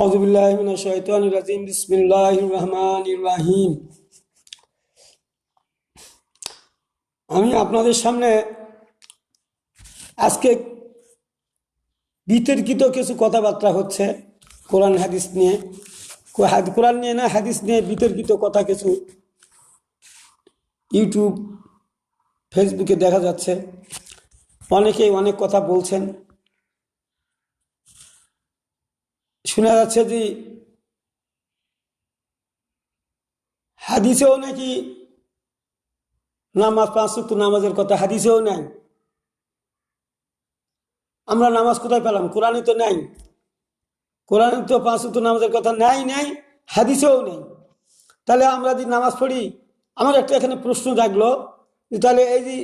আউযুবিল্লাহি মিনাশ শাইতানির রাজিম বিসমিল্লাহির রহমানির রহিম। আমি আপনাদের সামনে আজকে বিতর্কিত কিছু কথাবার্তা হচ্ছে কোরআন হাদিস নিয়ে। কোরআন নিয়ে না, হাদিস নিয়ে বিতর্কিত কথা কিছু ইউটিউব ফেসবুকে দেখা যাচ্ছে। অনেকেই অনেক কথা বলছেন। শোনা যাচ্ছে যে হাদিসেও নাকি নামাজ, 5 ওয়াক্ত নামাজের কথা হাদিসেও নাই। আমরা নামাজ কোথায় পেলাম? কোরআনে তো নাই। কোরআনে তো 5 ওয়াক্ত নামাজের কথা নাই, হাদিসেও নেই। তাহলে আমরা যদি নামাজ পড়ি, আমার একটা এখানে প্রশ্ন জাগলো যে তাহলে এই যে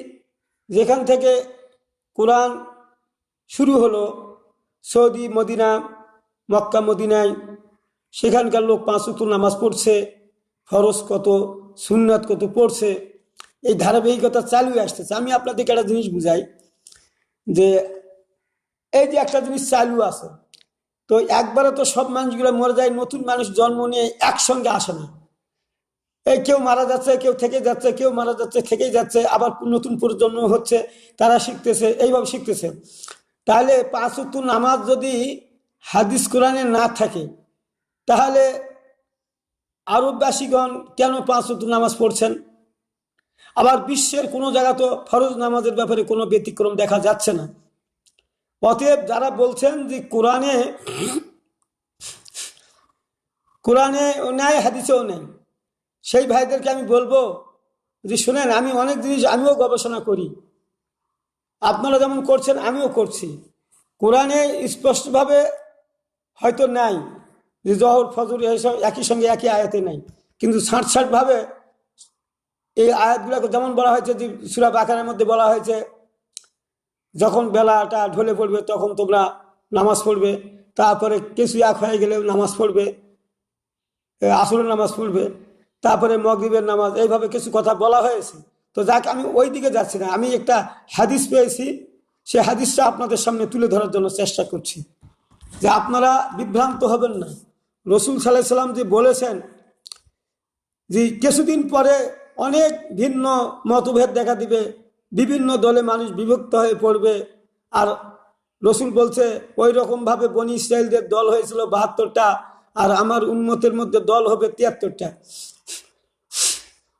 যেখান থেকে কোরআন শুরু হলো, সৌদি, মদিনা, মক্কা, মদিনায়, সেখানকার লোক 5 ওয়াক্ত নামাজ পড়ছে, ফরজ কত, সুন্নাত কত পড়ছে, এই ধারাবাহিকতা চালু আসতেছে। আমি আপনাদেরকে একটা জিনিস বুঝাই যে এই যে একটা জিনিস চালু আছে, তো একবারে তো সব মানুষগুলো মরে যায়। নতুন মানুষ জন্ম নিয়ে একসঙ্গে আসে না। এই কেউ মারা যাচ্ছে, কেউ থেকে যাচ্ছে, কেউ মারা যাচ্ছে, থেকেই যাচ্ছে, আবার নতুন প্রজন্ম হচ্ছে, তারা শিখতেছে, এইভাবে শিখতেছে। তাহলে 5 ওয়াক্ত নামাজ যদি হাদিস কোরআনে না থাকে, তাহলে আরববাসীগণ কেন 5 ওয়াক্ত নামাজ পড়ছেন? আবার বিশ্বের কোনো জায়গা তো ফরজ নামাজের ব্যাপারে কোনো ব্যতিক্রম দেখা যাচ্ছে না। অতএব যারা বলছেন যে কোরআনে নেই, হাদিসেও নেই, সেই ভাইদেরকে আমি বলবো যে শুনেন, আমি অনেক জিনিস আমিও গবেষণা করি, আপনারা যেমন করছেন আমিও করছি। কোরআনে স্পষ্টভাবে হয়তো নাই যে জহর ফজর একই সঙ্গে একই আয়াতে নাই, কিন্তু ছাঁটভাবে এই আয়াতগুলোকে যেমন বলা হয়েছে যে সূরা বাকারার মধ্যে বলা হয়েছে, যখন বেলাটা ঢলে পড়বে তখন তোমরা নামাজ পড়বে, তারপরে কিছু এক হয়ে গেলে নামাজ পড়বে, আসরের নামাজ পড়বে, তারপরে মাগরিবের নামাজ, এইভাবে কিছু কথা বলা হয়েছে। তো যাক, আমি ওই দিকে যাচ্ছি না, আমি একটা হাদিস পেয়েছি, সেই হাদিসটা আপনাদের সামনে তুলে ধরার জন্য চেষ্টা করছি যে আপনারা বিভ্রান্ত হবেন না। রাসূল সাল্লাল্লাহু আলাইহি সাল্লাম যে বলেছেন যে কিছুদিন পরে অনেক ভিন্ন মতভেদ দেখা দিবে, বিভিন্ন দলে মানুষ বিভক্ত হয়ে পড়বে। আর রাসূল বলছে ওই রকমভাবে বনী ইসরাইলদের দল হয়েছিল 72টা, আর আমার উম্মতের মধ্যে দল হবে 73টা।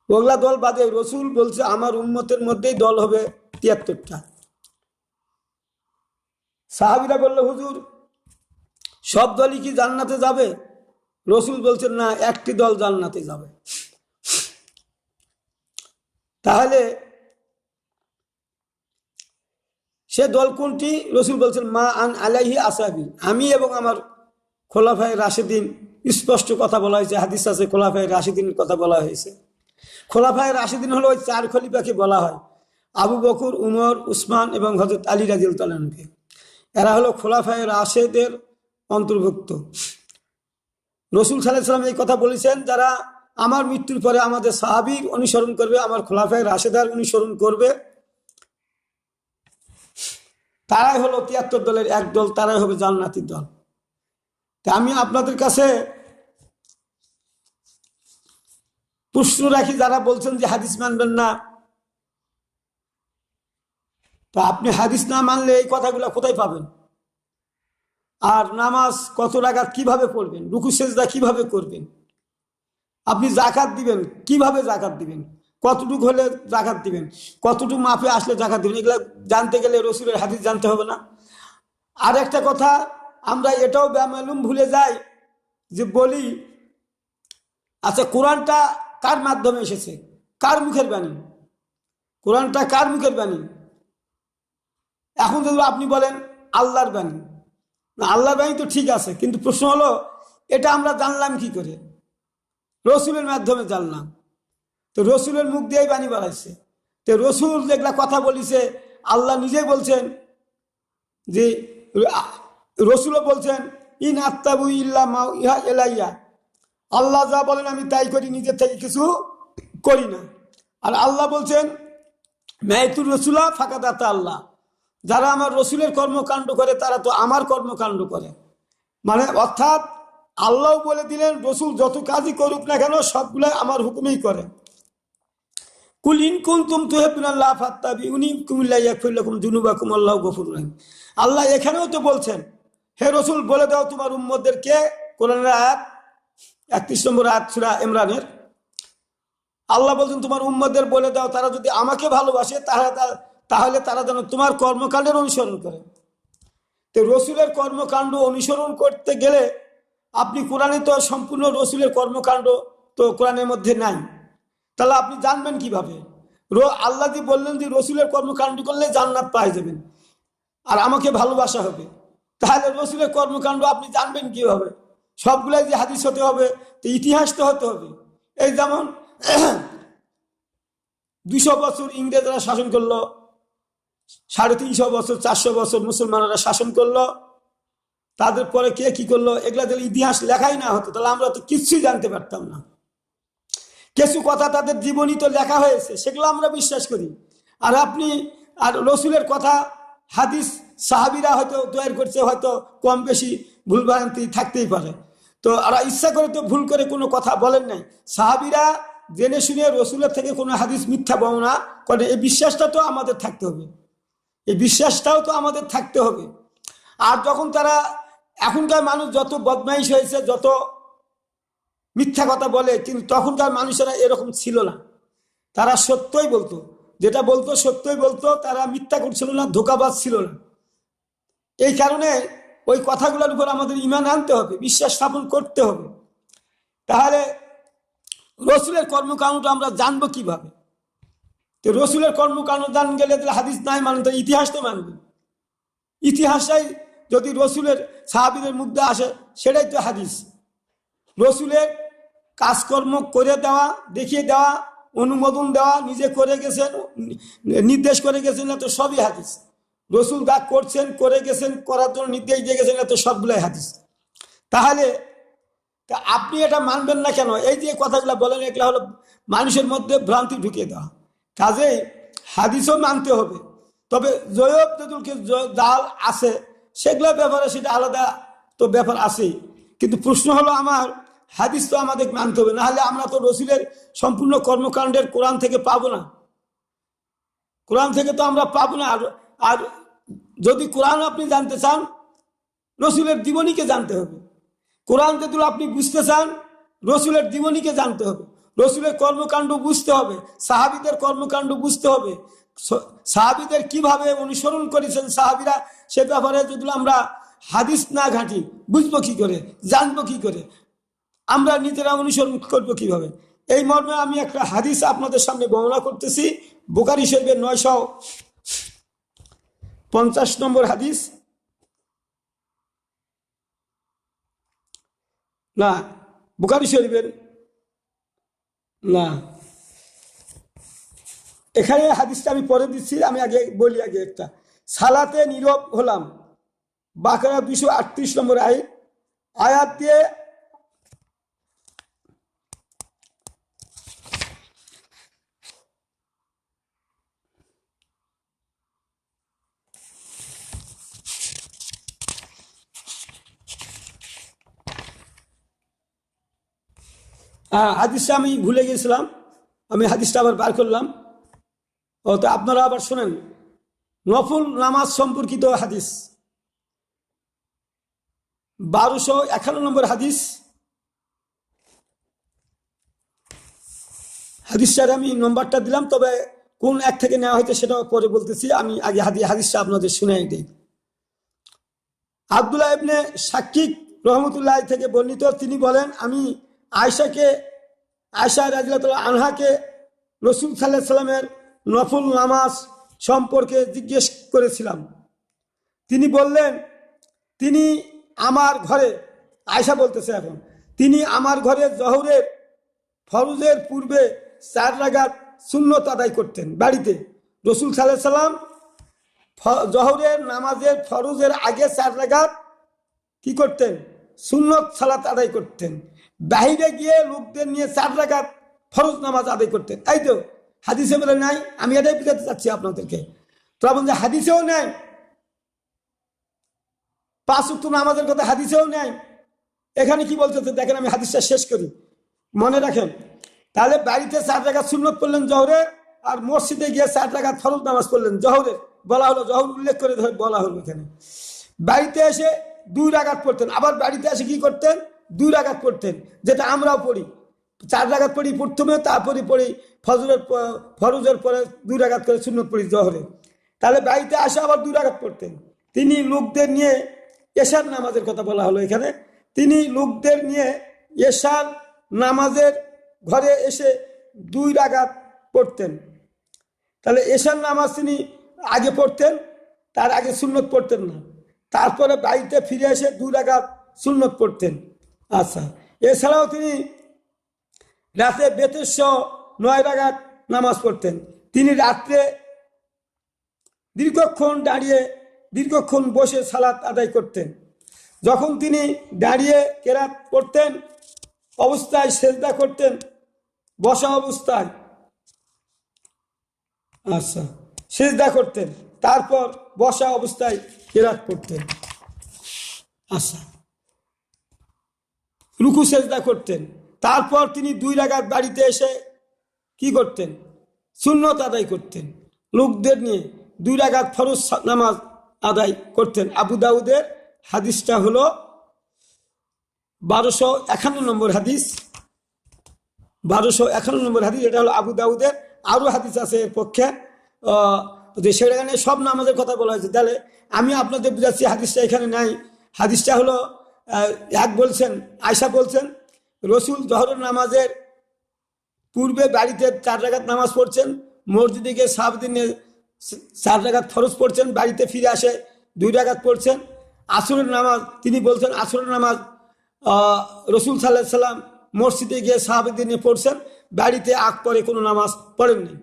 ওগুলা দল বাদে রাসূল বলছে আমার উম্মতের মধ্যেই দল হবে 73টা। সাহাবীরা বলল, হুজুর সব দলই কি জান্নাতে যাবে? রাসূল বলছেন না, একটি দল জান্নাতে যাবে। তাহলে সে দল কোনটি? রাসূল বলছেন মা আন আলাইহি আসহাবি, আমি এবং আমার খোলাফায়ে রাশিদিন। স্পষ্ট কথা বলা হয়েছে, হাদিস আছে খোলাফায়ে রাশিদিনের কথা বলা হয়েছে। খোলাফায়ে রাশিদিন হলো ওই 4 খলিফাকে বলা হয়, আবু বকর, উমর, উসমান এবং হযরত আলী রাদিয়াল্লাহু আনহু। এরা হলো খোলাফায়ে রাশিদের অন্তর্ভুক্ত। রাসূল সাল্লাল্লাহু আলাইহি ওয়াসাল্লাম এই কথা বলেছেন, যারা আমার মৃত্যুর পরে আমাদের সাহাবীর অনুসরণ করবে, আমার খোলাফায়ে রাশিদার অনুসরণ করবে, তারাই হলো 73 দলের এক দল, তারাই হবে জান্নাতের দল। তা আমি আপনাদের কাছে প্রশ্ন রাখি, যারা বলছেন যে হাদিস মানবেন না, তো আপনি হাদিস না মানলে এই কথাগুলো কোথায় পাবেন? আর নামাজ কত রাকাত কিভাবে পড়বেন, রুকু সেজদা কিভাবে করবেন, আপনি যাকাত দিবেন কিভাবে, যাকাত দিবেন কতটুকু হলে যাকাত দিবেন, কতটুকু মাপে আসলে যাকাত দিবেন, এগুলো জানতে গেলে রাসূলের হাদিস জানতে হবে না? আর একটা কথা, আমরা এটাও বেমালুম ভুলে যাই যে বলি, আচ্ছা কোরআনটা কার মাধ্যমে এসেছে, কার মুখের বাণী? কোরআনটা কার মুখের বাণী? এখন যদি আপনি বলেন আল্লাহর বাণী, না আল্লাহর বাণী তো ঠিক আছে, কিন্তু প্রশ্ন হলো এটা আমরা জানলাম কি করে? রাসূলের মাধ্যমে জানলাম। তো রাসূলের মুখ দিয়েই বাণী বাড়াইছে। তো রাসূল যেগুলা কথা বলিছে, আল্লাহ নিজেই বলছেন যে, রাসূলও বলছেন ইন আত্তাবু ইল্লা মা ইহা ইলাইয়া, আল্লাহ যা বলেন আমি তাই করি, নিজের থেকে কিছু করি না। আর আল্লাহ বলছেন মাইতুর রাসূলা ফাকাদ আতা আল্লাহ, যারা আমার রাসূলের কর্মকাণ্ড করে তারা তো আমার কর্মকাণ্ড করে। মানে অর্থাৎ আল্লাহ বলে দিলেন রসুল যত কাজই করুক না কেন সবগুলো আমার হুকুমেই করে। কুল ইন কুনতুম তুহিব্বুনাল্লাহ ফাত্তাবিউনি ইউহিব্বুকুমুল্লাহু ওয়া ইয়াগফির লাকুম যুনুবাকুম আল্লাহু গফুরুর রহিম। আল্লাহ এখানেও তো বলছেন, হে রসুল বলে দাও তোমার উম্মতদেরকে, কোরআনের আয়াত 31 নম্বর আয়াত সূরা ইমরানের, আল্লাহ বলছেন তোমার উম্মতদের বলে দাও তারা যদি আমাকে ভালোবাসে তাহলে তারা যেন তোমার কর্মকাণ্ডের অনুসরণ করে। তো রসুলের কর্মকাণ্ড অনুসরণ করতে গেলে আপনি কোরআনে তো সম্পূর্ণ রসুলের কর্মকাণ্ড তো কোরআনের মধ্যে নাই, তাহলে আপনি জানবেন কিভাবে? আল্লাহ যে বললেন যে রসুলের কর্মকাণ্ড করলে জান্নাত পাই যাবেন আর আমাকে ভালোবাসা হবে, তাহলে রসুলের কর্মকাণ্ড আপনি জানবেন কিভাবে? সবগুলাই যে হাদিস হতে হবে, তো ইতিহাস তো হতে হবে। এই যেমন 200 বছর ইংরেজরা শাসন করলো, 350 বছর 400 বছর মুসলমানরা শাসন করলো, তাদের পরে কে কি করলো, এগুলা যদি ইতিহাস লেখাই না হতো তাহলে আমরা তো কিছুই জানতে পারতাম না। কিছু কথা তাদের জীবনী তো লেখা হয়েছে, সেগুলো আমরা বিশ্বাস করি। আর রসুলের কথা হাদিস সাহাবিরা হয়তো তৈরি করছে, হয়তো কম বেশি ভুলভ্রান্তি থাকতেই পারে, তো ওরা ইচ্ছা করে তো ভুল করে কোনো কথা বলেন নাই। সাহাবিরা জেনে শুনে রসুলের থেকে কোনো হাদিস মিথ্যা বর্ণনা করে, এই বিশ্বাসটা তো আমাদের থাকতে হবে, এই বিশ্বাসটাও তো আমাদের থাকতে হবে। আর যখন তারা, এখনকার মানুষ যত বদমাইশ হয়েছে, যত মিথ্যা কথা বলে, কিন্তু তখনকার মানুষেরা এরকম ছিল না, তারা সত্যই বলতো, যেটা বলতো সত্যই বলতো, তারা মিথ্যা করছিল না, ধোঁকাবাজ ছিল না। এই কারণে ওই কথাগুলোর উপর আমাদের ঈমান আনতে হবে, বিশ্বাস স্থাপন করতে হবে। তাহলে রসুলের কর্মকাণ্ড আমরা জানবো কিভাবে? তো রসুলের কর্মকাণ্ড জান গেলে হাদিস নাই মানে তো ইতিহাস তো মানবে। ইতিহাসটাই যদি রসুলের সাহাবীদের মধ্যে আসে সেটাই তো হাদিস। রসুলের কাজকর্ম করে দেওয়া, দেখিয়ে দেওয়া, অনুমোদন দেওয়া, নিজে করে গেছেন, নির্দেশ করে গেছেন, না তো সবই হাদিস। রসুল যা করছেন, করে গেছেন, করার জন্য নির্দেশ দিয়ে গেছেন, না তো সবগুলাই হাদিস। তাহলে আপনি এটা মানবেন না কেন? এই যে কথাগুলো বলেন, এগুলো হলো মানুষের মধ্যে ভ্রান্তি ঢুকিয়ে দেওয়া। কাজেই হাদিসও মানতে হবে, তবে জয়ব তেঁতুলকে জাল আছে সেগুলোর ব্যাপারে সেটা আলাদা তো ব্যাপার আছেই, কিন্তু প্রশ্ন হলো আমার হাদিস তো আমাদের মানতে হবে, নাহলে আমরা তো রসুলের সম্পূর্ণ কর্মকাণ্ডের কোরআন থেকে পাবো না, কোরআন থেকে তো আমরা পাবো না। আর যদি কোরআন আপনি জানতে চান, রসুলের জীবনীকে জানতে হবে। কোরআন যেগুলো আপনি বুঝতে চান, রসুলের জীবনীকে জানতে হবে, রসুলের কর্মকাণ্ড বুঝতে হবে, সাহাবীদের কর্মকাণ্ড বুঝতে হবে, সাহাবীদের কিভাবে অনুসরণ করেছেন সাহাবীরা, সে ব্যাপারে যদি আমরা হাদিস না ঘাঁটি বুঝবো কি করে, জানবো কি করে, আমরা নিজেরা অনুসরণ করবো কিভাবে? এই মর্মে আমি একটা হাদিস আপনাদের সামনে বর্ণনা করতেছি। বুখারী শরীফের 950 নম্বর হাদিস, না বুখারী শরীফের না, এখানে হাদিসটা আমি পরে দিচ্ছি, আমি আগে বলি আগে একটা। সালাতে নীরব হলাম, বাকারা 238 নম্বর আয়াত দিয়ে হাদিসটা আমি ভুলে গেছিলাম, আমি হাদিসটা আবার বার করলাম। ও তো আপনারা আবার শোনেন, নফল নামাজ সম্পর্কিত হাদিস 1251 নম্বর হাদিস। হাদিসটার আমি নম্বরটা দিলাম, তবে কোন এক থেকে নেওয়া হয়েছে সেটা পরে বলতেছি, আমি আগে হাদিসটা আপনাদের শুনে দিই। আব্দুল্লাহ ইবনে শাকিক রহমতুল্লাহ থেকে বর্ণিত, তিনি বলেন, আমি আয়েশা রাদিয়াল্লাহু আনহাকে রাসূল সাল্লাল্লাহু আলাইহি সাল্লামের নফল নামাজ সম্পর্কে জিজ্ঞেস করেছিলাম। তিনি বললেন, তিনি আমার ঘরে, আয়েশা বলতেছে এখন, তিনি আমার ঘরে জোহরের ফরজের পূর্বে 4 রাকাত সুন্নত আদায় করতেন বাড়িতে। রাসূল সাল্লাল্লাহু আলাইহি সাল্লাম জোহরের নামাজের ফরজের আগে 4 রাকাত কি করতেন? সুন্নত সালাত আদায় করতেন। বাহিরে গিয়ে লোকদের নিয়ে 4 রাকাত ফরজ নামাজ আদায় করতেন। এই তো হাদিসে বলে নাই, আমি এটাই বুঝাতে চাচ্ছি আপনাদেরকে। তো আপনাদের হাদিসেও নাই, 5 ওয়াক্ত নামাজের কথা হাদিসেও নাই, এখানে কি বলতেছে দেখেন, আমি হাদিসটা শেষ করি, মনে রাখেন। তাহলে বাড়িতে 4 রাকাত সুন্নত পড়লেন জহরের, আর মসজিদে গিয়ে 4 রাকাত ফরজ নামাজ পড়লেন জহরের, বলা হলো জহর উল্লেখ করে বলা হলো এখানে। বাড়িতে এসে 2 রাকাত পড়তেন, আবার বাড়িতে এসে কি করতেন, 2 রাকাত পড়তেন, যেটা আমরাও পড়ি। 4 রাকাত পড়ি প্রথমে, তারপরে পড়ি ফরজের পরে 2 রাকাত করে সুন্নত পড়ি জহরে। তাহলে বাড়িতে আসে আবার 2 রাকাত পড়তেন। তিনি লোকদের নিয়ে এশার নামাজের কথা বলা হলো এখানে, তিনি লোকদের নিয়ে এশার নামাজের ঘরে এসে 2 রাকাত পড়তেন। তাহলে এশার নামাজ তিনি আগে পড়তেন, তার আগে সুন্নত পড়তেন না, তারপরে বাড়িতে ফিরে এসে 2 রাকাত সুন্নত পড়তেন। আচ্ছা, এছাড়াও তিনি রাতে বেতের সহ 9 রাকাত নামাজ পড়তেন। তিনি রাত্রে দীর্ঘক্ষণ দাঁড়িয়ে দীর্ঘক্ষণ বসে সালাত আদায় করতেন। যখন তিনি দাঁড়িয়ে কেরাত পড়তেন অবস্থায় সেজদা করতেন, বসা অবস্থায় আচ্ছা সেজদা করতেন, তারপর বসা অবস্থায় কেরাত পড়তেন। আচ্ছা, রুকু সেজদা করতেন। তারপর তিনি 2 রাকাত বাড়িতে এসে কি করতেন, সুন্নত আদায় করতেন। লোকদের নিয়ে 2 রাকাত ফরজ নামাজ আদায় করতেন। আবু দাউদের হাদিসটা হলো 1251 নম্বর হাদিস, 1251 নম্বর হাদিস। এটা হলো আবু দাউদের। আরও হাদিস আছে এর পক্ষে, সেখানে সব নামাজের কথা বলা হয়েছে। তাহলে আমি আপনাদের বুঝাচ্ছি, হাদিসটা এখানে নাই। হাদিসটা হলো এক বলছেন, আয়সা বলছেন রসুল জহরের নামাজের পূর্বে বাড়িতে 4 রাকাত নামাজ পড়ছেন, মসজিদে গিয়ে সাহাবীদের 4 রাকাত ফরজ পড়ছেন, বাড়িতে ফিরে আসে 2 রাকাত পড়ছেন। আসরের নামাজ তিনি বলছেন, আসরের নামাজ রসুল সাল্লাল্লাহু আলাইহি সাল্লাম মসজিদে গিয়ে সাহাবীদের নিয়ে পড়ছেন, বাড়িতে আগ পরে কোনো নামাজ পড়েননি।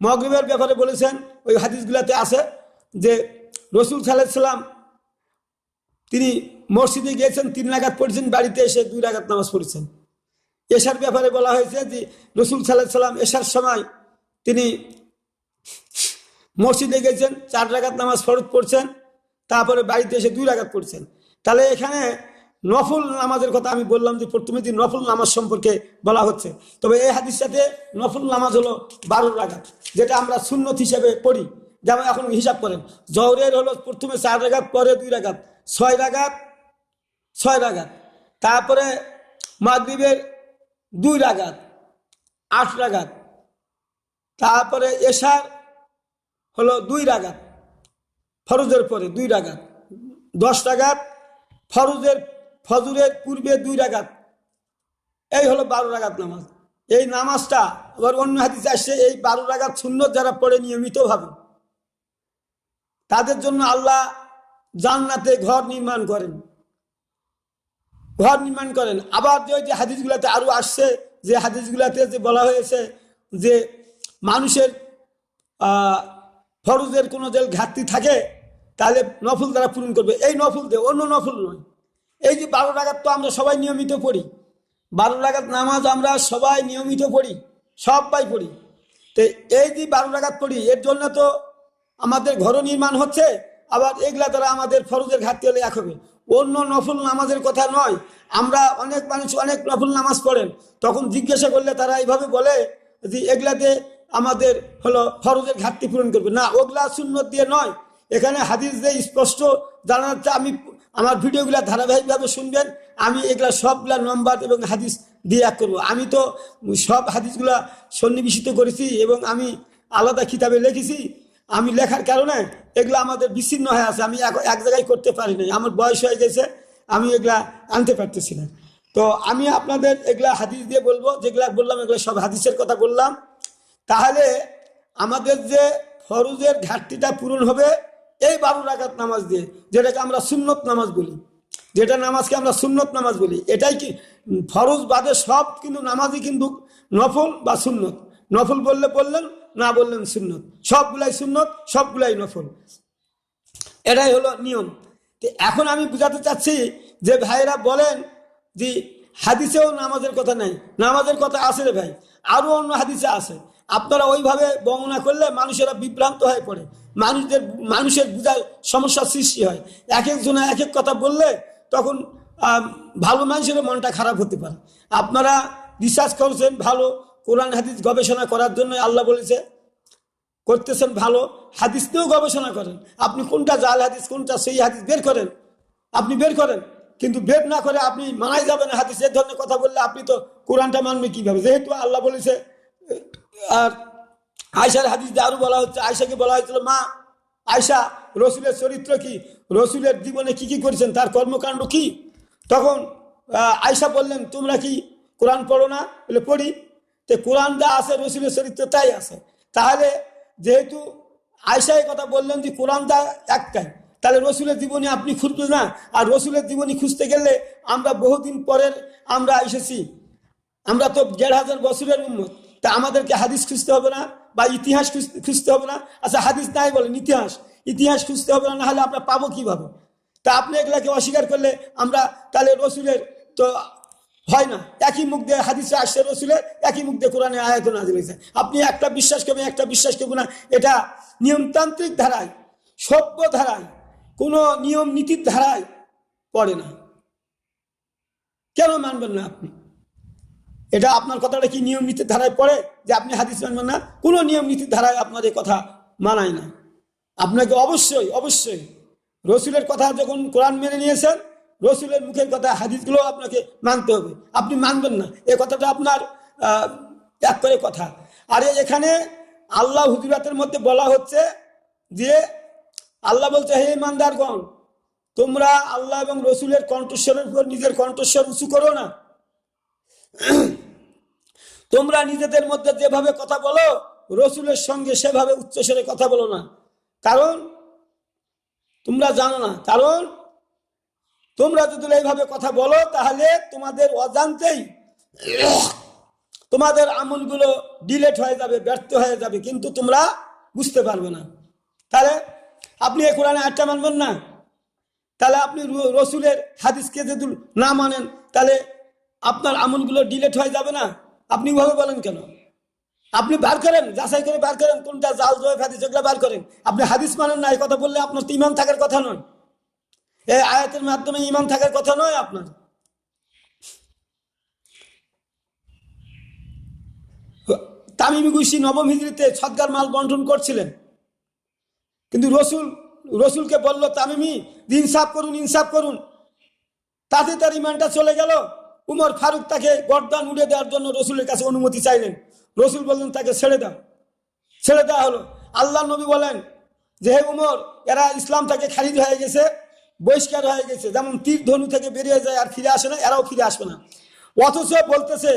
মাগরিবের ব্যাপারে বলেছেন, ওই হাদিসগুলোতে আছে যে রসুল সাল্লাল্লাহু আলাইহি সাল্লাম তিনি মসজিদে গিয়েছেন, 3 রাকাত পড়ছেন, বাড়িতে এসে 2 রাকাত নামাজ পড়েছেন। এশার ব্যাপারে বলা হয়েছে যে রসুল সাল্লাল্লাহু আলাইহি সাল্লাম এশার সময় তিনি মসজিদে গেছেন, 4 রাকাত নামাজ ফরজ পড়ছেন, তারপরে বাড়িতে এসে 2 রাকাত পড়ছেন। তাহলে এখানে নফল নামাজের কথা আমি বললাম যে প্রথমে দিন নফল নামাজ সম্পর্কে বলা হচ্ছে। তবে এই হাদিসটাতে নফল নামাজ হলো 12 রাকাত, যেটা আমরা সুন্নত হিসেবে পড়ি। যেমন এখন হিসাব করেন, জহরের হলো প্রথমে 4 রাকাত, পরে 2 রাকাত, 6 রাকাত, 6 রাকাত। তারপরে মাগরিবের 2 রাকাত, 8 রাকাত। তারপরে এশার হলো 2 রাকাত, ফরজের পরে 2 রাকাত, 10 রাকাত। ফজরের পূর্বে 2 রাকাত, এই হলো 12 রাকাত নামাজ। এই নামাজটা আবার অন্য হাদিসে আসছে, এই 12 রাকাত সুন্নত যারা পড়ে নিয়মিতভাবে, তাদের জন্য আল্লাহ জান্নাতে ঘর নির্মাণ করেন। আবার যে হাদিসগুলোতে আরো আসছে, যে হাদিসগুলোতে যে বলা হয়েছে যে মানুষের ফরজের কোনো যে ঘাটতি থাকে তাহলে নফল দ্বারা পূরণ করবে। এই নফল দিয়ে, অন্য নফল নয়। এই যে 12 রাকাত তো আমরা সবাই নিয়মিত পড়ি, 12 রাকাত নামাজ আমরা সবাই নিয়মিত পড়ি, সবাই পড়ি। তো এই যে 12 রাকাত পড়ি, এর জন্য তো আমাদের ঘর নির্মাণ হচ্ছে, আবার এগুলা দ্বারা আমাদের ফরজের ঘাটতি হলে এক হবে। অন্য নফল নামাজের কথা নয়। আমরা অনেক মানুষ অনেক নফল নামাজ পড়েন, তখন জিজ্ঞাসা করলে তারা এইভাবে বলে যে এগুলাতে আমাদের হলো ফরজের ঘাটতি পূরণ করবে না, ওগুলা সুন্নত দিয়ে নয়। এখানে হাদিস দিয়ে স্পষ্ট জানা যাচ্ছে। আমি আমার ভিডিওগুলা ধারাবাহিকভাবে শুনবেন, আমি এগুলা সবগুলা নম্বর এবং হাদিস দিয়ে এক করবো। আমি তো সব হাদিসগুলা সন্নিবেশিত করেছি এবং আমি আলাদা কিতাবে লিখেছি। আমি লেখার কারণে এগুলা আমাদের বিচ্ছিন্ন হয়ে আছে, আমি এক জায়গায় করতে পারি নাই, আমার বয়স হয়ে গেছে, আমি এগুলা আনতে পারতেছি না। তো আমি আপনাদের এগুলা হাদিস দিয়ে বলবো, যেগুলা বললাম এগুলো সব হাদিসের কথা বললাম। তাহলে আমাদের যে ফরজের ঘাটতিটা পূরণ হবে এই 12 রাকাত নামাজ দিয়ে, যেটাকে আমরা সুন্নত নামাজ বলি, যেটা নামাজকে আমরা সুন্নত নামাজ বলি। এটাই কি ফরজ বাদে সব কিন্তু নামাজই কিন্তু নফল বা সুন্নত। নফল বললে বললেন, না বললেন সুন্নত। সবগুলাই সুন্নত, সবগুলাই নফল, এটাই হলো নিয়ম। তো এখন আমি বুঝাতে চাচ্ছি যে ভাইরা বলেন যে হাদিসেও নামাজের কথা নাই। নামাজের কথা আছে রে ভাই, আরো অন্য হাদিসে আছে। আপনারা ওইভাবে বর্ণনা করলে মানুষেরা বিভ্রান্ত হয়ে পড়ে, মানুষের বুঝার সমস্যার সৃষ্টি হয়। এক একজনে এক এক কথা বললে তখন ভালো মানুষেরও মনটা খারাপ হতে পারে। আপনারা রিসার্চ করছেন ভালো, কোরআন হাদিস গবেষণা করার জন্য আল্লাহ বলেছে করতেছেন ভালো, হাদিস নিয়েও গবেষণা করেন। আপনি কোনটা জাল হাদিস কোনটা সেই হাদিস বের করেন, আপনি বের করেন। কিন্তু বের না করে আপনি মানাই যাবেন হাদিস, এই ধরনের কথা বললে আপনি তো কোরআনটা মানবে কিভাবে? যেহেতু আল্লাহ বলেছে। আর আয়সার হাদিস দিয়ে আরো বলা হচ্ছে, আয়সাকে বলা হয়েছিল, মা আয়সা রসুলের চরিত্র কি, রসুলের জীবনে কি কি করেছেন, তার কর্মকাণ্ড কি? তখন আয়সা বললেন, তোমরা কি কোরআন পড়ো না? বলে পড়ি। তো কোরআন যা আছে রসুলের চরিত্র তাই আছে। তাহলে যেহেতু আয়সা এই কথা বললেন যে কোরআন যা একটাই, তাহলে রসুলের জীবনী আপনি খুঁজবেন না। আর রসুলের জীবনী খুঁজতে গেলে আমরা বহুদিন পরের আমরা এসেছি, আমরা তো ১,৫০০ বছরের উম্মত। তা আমাদেরকে হাদিস খুঁজতে হবে না, বা ইতিহাস খুঁজতে হবে না? আচ্ছা হাদিস নাই বলেন, ইতিহাস খুঁজতে হবে না, নাহলে আমরা পাবো কিভাবে? তা আপনি এগুলাকে অস্বীকার করলে আমরা তাহলে রসুলের তো হয় না। একই মুখ দিয়ে হাদিসে আসছে রসুলের, একই মুখ দিয়ে কোরআনে আয়াত নাযিল হয়েছে। আপনি একটা বিশ্বাস করবেন, একটা বিশ্বাস করবেন না। এটা নিয়মতান্ত্রিক ধারায়, সভ্য ধারায়, কোনো নিয়ম নীতির ধারায় পড়ে না। কেন মানবেন না আপনি? এটা আপনার কথাটা কি নিয়ম নীতির ধারায় পড়ে যে আপনি হাদিস মানবেন না? কোনো নিয়ম নীতির ধারায় আপনার এই কথা মানায় না। আপনাকে অবশ্যই অবশ্যই রসুলের কথা, যখন কোরআন মেনে নিয়েছেন, রসুলের মুখের কথা হাদিসগুলো আপনাকে মানতে হবে। আপনি মানবেন না, এ কথাটা আপনার এক করে কথা। আর এখানে আল্লাহ হুজুরাতের মধ্যে বলা হচ্ছে যে আল্লাহ বলছে, হে ইমানদারগণ, তোমরা আল্লাহ এবং রসুলের কণ্ঠস্বরের উপর নিজের কণ্ঠস্বর উঁচু করো না। তোমরা নিজেদের মধ্যে যেভাবে কথা বলো রসুলের সঙ্গে সেভাবে উচ্চস্বরে কথা বলো না, কারণ তোমরা জানো না। কারণ তোমরা যদি এইভাবে কথা বলো তাহলে তোমাদের অজান্তেই তোমাদের আমলগুলো ডিলেট হয়ে যাবে, ব্যর্থ হয়ে যাবে, কিন্তু তোমরা বুঝতে পারবে না। তাহলে আপনি এই কোরআনে আয়াতটা মানবেন না? তাহলে আপনি রসুলের হাদিসকে যদি না মানেন তাহলে আপনার আমলগুলো ডিলেট হয়ে যাবে না? আপনি ওভাবে বলেন কেন? আপনি বার করেন, যাচাই করে বার করেন কোনটা জাল জয় হাদিস, ওগুলো বার করেন। আপনি হাদিস মানেন না, এই কথা বললে আপনার তো ঈমান থাকার কথা নয়। এই আয়াতের মাধ্যমে ঈমান থাকার কথা নয় আপনার। তামিমি গুইসি নবম হিজরিতে সদকার মাল বন্টন করছিলেন, কিন্তু রসুলকে বলল তামিমি ইনসাফ করুন, ইনসাফ করুন। তাতে তার ঈমানটা চলে গেল। উমর ফারুক তাকে গর্দান উড়ে দেওয়ার জন্য রসুলের কাছে অনুমতি চাইলেন। রসুল বললেন তাকে ছেড়ে দাও। ছেড়ে দেওয়া হলো। আল্লাহ নবী বলেন যে হে উমর, এরা ইসলাম থেকে খারিজ হয়ে গেছে, বহিষ্কার হয়ে গেছে। যেমন তীর ধনু থেকে বেরিয়ে যায় আর ফিরে আসে না, এরাও ফিরে আসবে না। অথচ বলতেছে,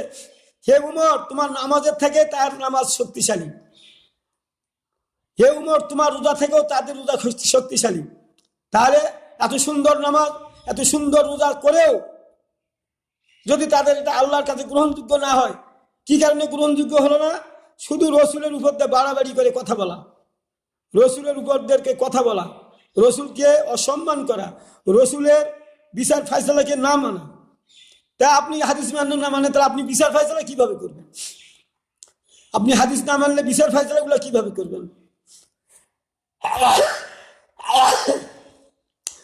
হে উমর, তোমার নামাজের থেকে তার নামাজ শক্তিশালী। হে উমর, তোমার রোজা থেকেও তাদের রোজা শক্তিশালী। তাহলে এত সুন্দর নামাজ, এত সুন্দর রোজা করেও যদি তাদের এটা আল্লাহর কাছে গ্রহণযোগ্য না হয়, কি কারণে গ্রহণযোগ্য হলো না? শুধু রসুলের উপর দিয়ে বাড়াবাড়ি করে কথা বলা, রসুলের উপরদেরকে কথা বলা, রসুলকে অসম্মান করা, রসুলের বিচার ফয়সালাকে না মানা। তা আপনি হাদিস মানেন না, মানে তাহলে আপনি বিচার ফয়সালা কিভাবে করবেন? আপনি হাদিস না মানলে বিচার ফয়সালাগুলো কিভাবে করবেন?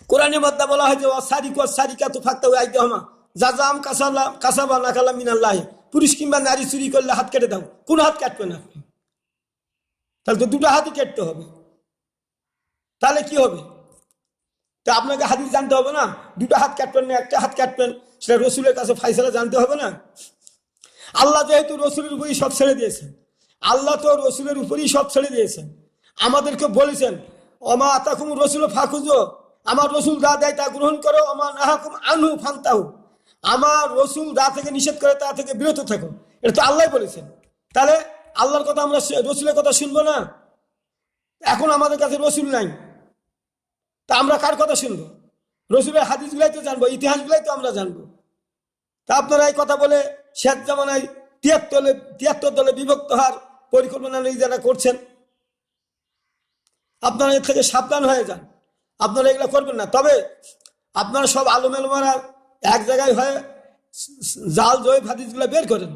কোরআনের মধ্যে বলা হয় যে সারিক সারিকাতু ফাক্তাউ আইদিহুমা জাযাম কাসাবা নাকালা মিনাল্লাহ। পুরুষ কিংবা নারী চুরি করলে হাত কেটে দাও। কোন হাত কাটবে না? তাহলে তো দুটো হাতই কাটতে হবে। তাহলে কি হবে? তা আপনাকে হাদিস জানতে হবে না? দুটো হাত কাটবেন না, একটা হাত কাটবেন, সেটা রসুলের কাছে ফাইসালা জানতে হবে না? আল্লাহ যেহেতু রসুলের উপরই সব ছেড়ে দিয়েছেন, আল্লাহ তো রসুলের উপরই সব ছেড়ে দিয়েছেন। আমাদেরকে বলেছেন ওমা আতাকুম রসুল ফাখুযু, আমার রসুল যা দেয় তা গ্রহণ করো, ওমা নাহাকুম আনহু ফান্তাহু, আমার রসুল যা থেকে নিষেধ করে তা থেকে বিরত থাকো। এটা তো আল্লাহ বলেছেন। তাহলে আল্লাহর কথা আমরা রসুলের কথা শুনবো না? এখন আমাদের কাছে রসুল নাই, তা আমরা কার কথা শুনবো? রসুলের হাদিসগুলাই তো জানবো, ইতিহাসগুলাই তো আমরা জানবো। তা আপনারা এই কথা বলে শেষ জামানায় ৭৩ দলে বিভক্ত হওয়ার পরিকল্পনা নিয়ে যারা করছেন, আপনারা এর থেকে সাবধান হয়ে যান। আপনারা এগুলো করবেন না। তবে আপনারা সব আলেমেরা এক জায়গায় হয়ে জাল জয়ীফ হাদিসগুলো বের করেন,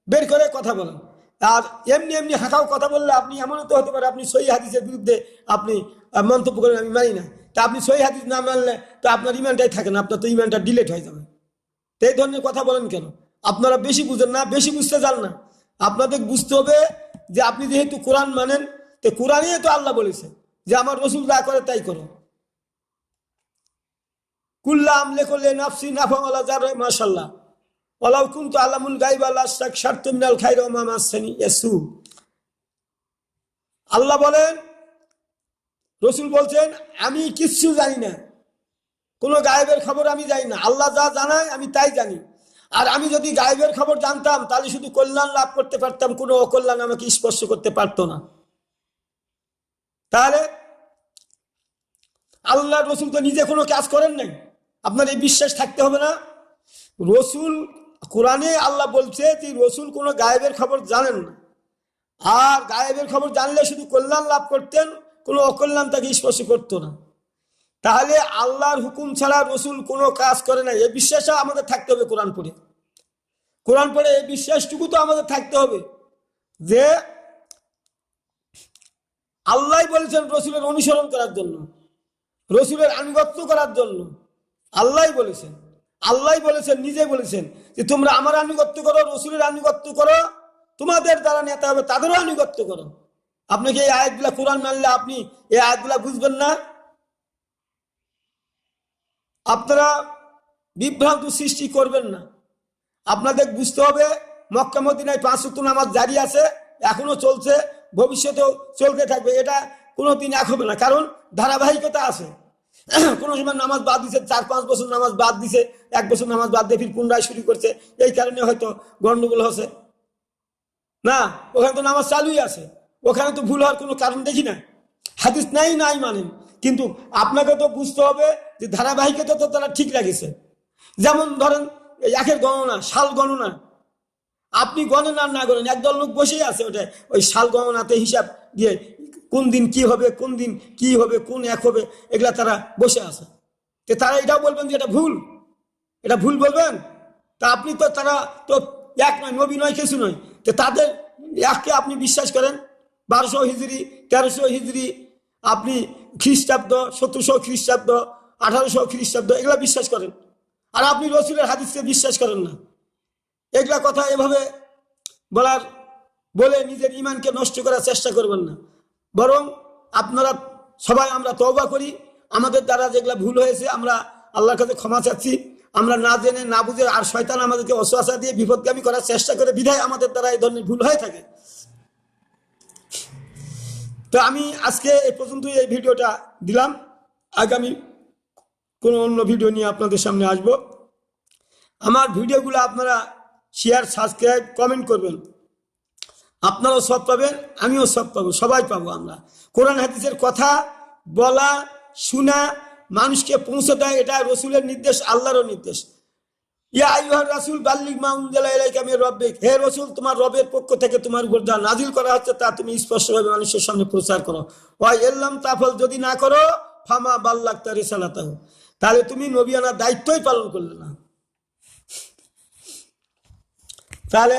বের করে কথা বলেন। আর এমনি এমনি হাঁকাও কথা বললে আপনি এমনও তো হতে পারে আপনি সহি হাদিসের বিরুদ্ধে আপনি মন্তব্য করেন আমি মানি না। তা আপনি সহি হাদিস না মানলে তো আপনার ইমানটাই থাকে না, আপনার তো ইমানটা ডিলেট হয়ে যাবে। এই ধরনের কথা বলেন কেন? আপনারা বেশি বুঝেন না, বেশি বুঝতে চান না। আপনাদের বুঝতে হবে যে আপনি যেহেতু কোরআন মানেন, তো কোরআনই তো আল্লাহ বলেছে যে আমার রসুল যা করে তাই করো। কুল্লা আমলে করলে নাফসি নাফা ওয়ালা জাররা মাশাআল্লাহ ওয়ালাউ কুনতু আলামুল গায়ব লাস্তাকশারতু মিনাল খায়রি ওয়া মা মাসানি ইয়াসু। আল্লাহ বলেন, রসুল বলছেন আমি কিচ্ছু জানি না, কোনো গায়েবের খবর আমি জানি না, আল্লাহ যা জানায় আমি তাই জানি। আর আমি যদি গায়েবের খবর জানতাম তাহলে শুধু কল্যাণ লাভ করতে পারতাম, কোনো অকল্যাণ আমাকে স্পর্শ করতে পারতো না। তাহলে আল্লাহ রসুল তো নিজে কোনো কাজ করেন নাই, আপনার এই বিশ্বাস থাকতে হবে না? রসুল, কোরআনে আল্লাহ বলছে যে রসুল কোনো গায়েবের খবর জানেন না, আর গায়েবের খবর জানলে শুধু কল্যাণ লাভ করতেন, কোনো অকল্যাণ তাকে স্পর্শ করতো না। তাহলে আল্লাহর হুকুম ছাড়া রসুল কোনো কাজ করে না, এই বিশ্বাসটা আমাদের থাকতে হবে। কোরআন পড়ে এই বিশ্বাসটুকু তো আমাদের থাকতে হবে যে আল্লাহ বলেছেন রসুলের অনুসরণ করার জন্য, রসুলের আনুগত্য করার জন্য। আল্লাহ বলেছেন, নিজে বলেছেন যে তোমরা আমার আনুগত্য করো, রসুলের আনুগত্য করো, তোমাদের দ্বারা নেতা হবে তাদেরও আনুগত্য করো। আপনি কি এই আয়াতগুলা কোরআন মানলে আপনি এই আয়াতগুলা বুঝবেন না? আপনারা বিভ্রান্ত সৃষ্টি করবেন না। আপনাদের বুঝতে হবে মক্কা মদিনায় 5 ওয়াক্ত নামাজ জারি আছে, এখনো চলছে, ভবিষ্যতেও চলতে থাকবে। এটা কোনোদিন এক হবে না, কারণ ধারাবাহিকতা আছে। কোনো সময় নামাজ বাদ দিছে, 4-5 বছর নামাজ বাদ দিছে, 1 বছর নামাজ বাদ দিয়ে ফির পুনরায় শুরু করছে, এই কারণে হয়তো গন্ডগোল হচ্ছে না। ওখানে তো নামাজ চালুই আছে, ওখানে তো ভুল হওয়ার কোনো কারণ দেখি না। হাদিস নাই মানেন, কিন্তু আপনাকে তো বুঝতে হবে যে ধারাবাহিকতা তো তারা ঠিক রাখেছে। যেমন ধরেন একের গণনা, সাল গণনা, আপনি গণেন আর না গণেন, একদল লোক বসেই আছে ওটা ওই সাল গণনাতে হিসাব দিয়ে কোন দিন কি হবে, কোন দিন কি হবে, কোন এক হবে, এগুলা তারা বসে আছে। তো তারা এটাও বলবেন যে এটা ভুল বলবেন? তা আপনি তো, তারা তো এক নয়, নবী নয়, কিছু নয়, তো তাদের এককে আপনি বিশ্বাস করেন। 1200 হিজরি, 1300 হিজরি, আপনি খ্রিস্টাব্দ, 1700 খ্রিস্টাব্দ, 1800 খ্রিস্টাব্দ, এগুলা বিশ্বাস করেন। আর আপনি রসুলের হাদিসকে বিশ্বাস করেন না। এগুলা কথা এভাবে বলে নিজের ইমানকে নষ্ট করার চেষ্টা করবেন না। বরং আপনারা সবাই আমরা তওবা করি, আমাদের দ্বারা যেগুলা ভুল হয়েছে আমরা আল্লাহর কাছে ক্ষমা চাচ্ছি। আমরা না জেনে না বুঝে, আর শয়তান আমাদেরকে ওয়াসওয়াসা দিয়ে বিপদগামী করার চেষ্টা করে, বিধায় আমাদের দ্বারা এই ধরনের ভুল হয়ে থাকে। তো আমি আজকে এই পর্যন্তই এই ভিডিওটা দিলাম। আগামী কোনো অন্য ভিডিও নিয়ে আপনাদের সামনে আসব। আমার ভিডিওগুলো আপনারা শেয়ার, সাবস্ক্রাইব, কমেন্ট করবেন। আপনারাও সব পাবেন, আমিও সব পাবো, সবাই পাবো। আমরা কোরআন হাদিসের কথা বলা, শোনা, মানুষকে পৌঁছে দেয়, এটা রসুলের নির্দেশ, আল্লাহরও নির্দেশ। ইয়া আইয়ুহার রাসূল বাল্লিগ মা উনজিলা ইলাইকা মির রাব্বিক, হে রাসূল তোমার রবের পক্ষ থেকে তোমার উপর যা নাজিল করা হচ্ছে তা তুমি স্পষ্টভাবে মানুষের সামনে প্রচার করো। ওয়া ইল্লাম তাফল, যদি না করো, ফামা বাল্লাগতা রিসালাতাহু, তাহলে তুমি নবিয়ানার দায়িত্বই পালন করলে না। তাহলে